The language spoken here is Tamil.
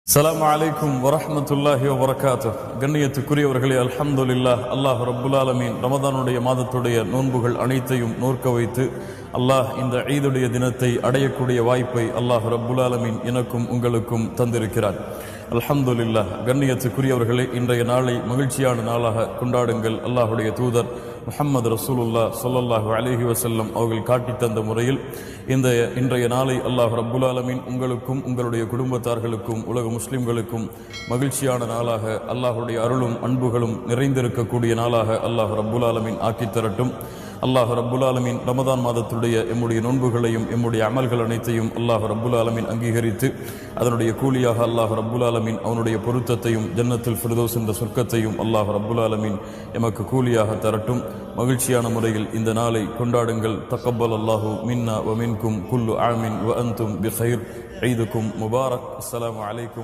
அஸ்ஸலாமு அலைக்கும் வரஹ்மத்துல்லாஹி வபரகாத்துஹ். கண்ணியத்துக்குரியவர்களே, அல்ஹம்துலில்லாஹ். அல்லாஹ் ரப்புல் ஆலமீன் ரமதானுடைய மாதத்துடைய நோன்புகள் அனைத்தையும் நோற்க வைத்து அல்லாஹ் இந்த ஈதுடைய தினத்தை அடையக்கூடிய வாய்ப்பை அல்லாஹ் ரப்புல் ஆலமீன் எனக்கும் உங்களுக்கும் தந்திருக்கிறார். அல்ஹம்துலில்லாஹ். கண்ணியத்துக்குரியவர்களே, இன்றைய நாளை மகிழ்ச்சியான நாளாக கொண்டாடுங்கள். அல்லாஹுடைய தூதர் முஹம்மது ரசூலுல்லாஹ் ஸல்லல்லாஹு அலைஹி வஸல்லம் அவர்கள் காட்டி தந்த முறையில் இன்றைய நாளை அல்லாஹ் ரப்புல் ஆலமீன் உங்களுக்கும் உங்களுடைய குடும்பத்தார்களுக்கும் உலக முஸ்லிம்களுக்கும் மகிழ்ச்சியான நாளாக, அல்லாஹுடைய அருளும் அன்புகளும் நிறைந்திருக்கக்கூடிய நாளாக அல்லாஹ் ரப்புல் ஆலமீன் ஆக்கித் தரட்டும். அல்லாஹ் ரப்புல் ஆலமீன் ரமதான் மாதத்துடைய எம்முடைய நோன்புகளையும் எம்முடைய அமல்கள் அனைத்தையும் அல்லாஹ் ரப்புல் ஆலமீன் அங்கீகரித்து அதனுடைய கூலியாக அல்லாஹ் ரப்புல் ஆலமீன் அவனுடைய பொருத்தத்தையும் ஜன்னத்துல் ஃபிர்தௌஸ் என்ற சொர்க்கத்தையும் அல்லாஹ் ரப்புல் ஆலமீன் எமக்கு கூலியாக தரட்டும். மகிழ்ச்சியான முறையில் இந்த நாளை கொண்டாடுங்கள். தக்கப்பல் அல்லாஹு மின்னா வ மின்கும் குல்லு ஆமின் வ அன்தும் பிகைர். ஈதுக்கும் முபாரக். அஸ்ஸலாமு அலைக்கும்.